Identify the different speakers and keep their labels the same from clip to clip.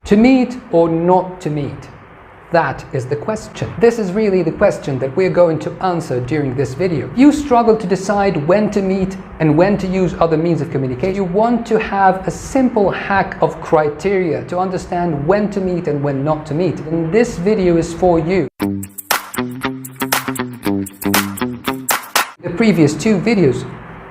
Speaker 1: To meet or not to meet? That is the question. This is really the question that we're going to answer during this video. You struggle to decide when to meet and when to use other means of communication. You want to have a simple hack of criteria to understand when to meet and when not to meet. And this video is for you. In the previous two videos,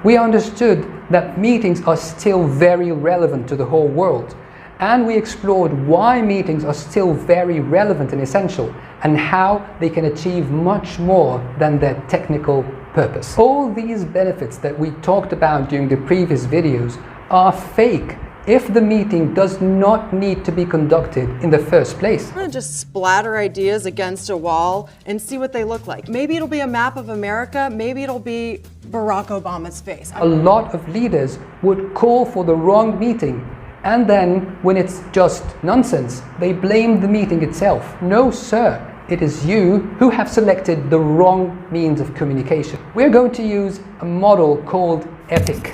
Speaker 1: we understood that meetings are still very relevant to the whole world. And we explored why meetings are still very relevant and essential, and how they can achieve much more than their technical purpose. All these benefits that we talked about during the previous videos are fake if the meeting does not need to be conducted in the first place.
Speaker 2: I'm gonna just splatter ideas against a wall and see what they look like. Maybe it'll be a map of America, maybe it'll be Barack Obama's face.
Speaker 1: A lot of leaders would call for the wrong meeting, and then, when it's just nonsense, they blame the meeting itself. No, sir, it is you who have selected the wrong means of communication. We're going to use a model called EPIC.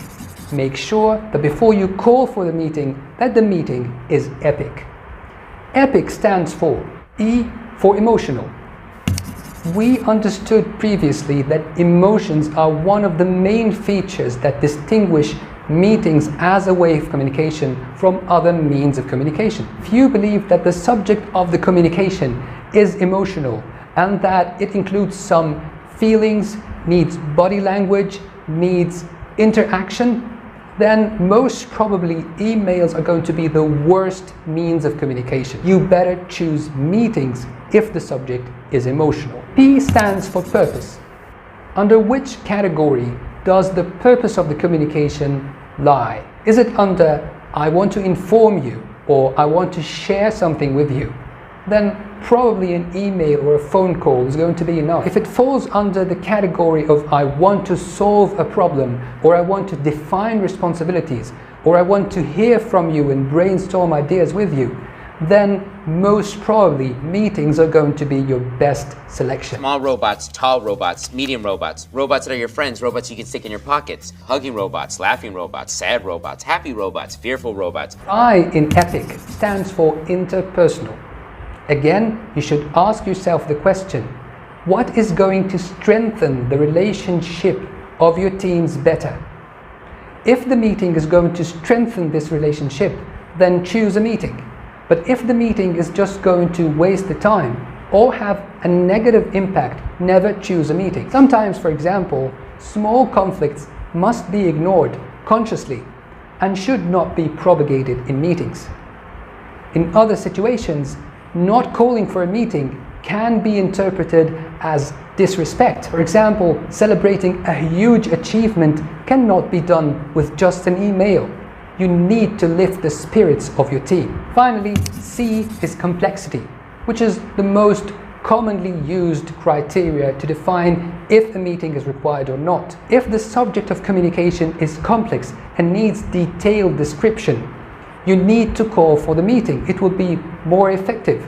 Speaker 1: Make sure that before you call for the meeting, that the meeting is epic. EPIC stands for E for emotional. We understood previously that emotions are one of the main features that distinguish meetings as a way of communication from other means of communication. If you believe that the subject of the communication is emotional and that it includes some feelings, needs body language, needs interaction, then most probably emails are going to be the worst means of communication. You better choose meetings if the subject is emotional. P stands for purpose. Under which category does the purpose of the communication lie? Is it under I want to inform you or I want to share something with you? Then probably an email or a phone call is going to be enough. If it falls under the category of I want to solve a problem, or I want to define responsibilities, or I want to hear from you and brainstorm ideas with you, then most probably meetings are going to be your best selection.
Speaker 3: Small robots, tall robots, medium robots, robots that are your friends, robots you can stick in your pockets, hugging robots, laughing robots, sad robots, happy robots, fearful robots.
Speaker 1: I in EPIC stands for interpersonal. Again, you should ask yourself the question, what is going to strengthen the relationship of your teams better? If the meeting is going to strengthen this relationship, then choose a meeting. But if the meeting is just going to waste the time or have a negative impact, never choose a meeting. Sometimes, for example, small conflicts must be ignored consciously and should not be propagated in meetings. In other situations, not calling for a meeting can be interpreted as disrespect. For example, celebrating a huge achievement cannot be done with just an email. You need to lift the spirits of your team. Finally, C is complexity, which is the most commonly used criteria to define if a meeting is required or not. If the subject of communication is complex and needs detailed description, you need to call for the meeting. It will be more effective.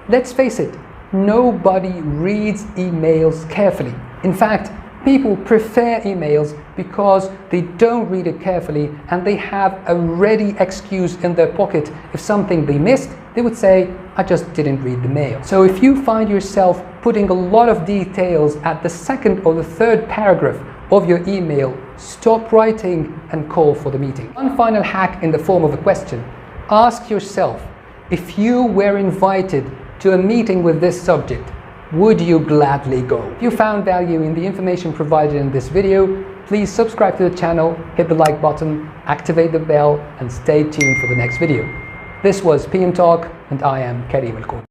Speaker 1: Let's face it, nobody reads emails carefully. In fact, people prefer emails because they don't read it carefully and they have a ready excuse in their pocket. If something they missed, they would say, I just didn't read the mail. So if you find yourself putting a lot of details at the second or the third paragraph of your email, stop writing and call for the meeting. One final hack in the form of a question. Ask yourself, if you were invited to a meeting with this subject, would you gladly go? If you found value in the information provided in this video, please subscribe to the channel, hit the like button, activate the bell, and stay tuned for the next video. This was PM Talk, and I am Karim Elkomy.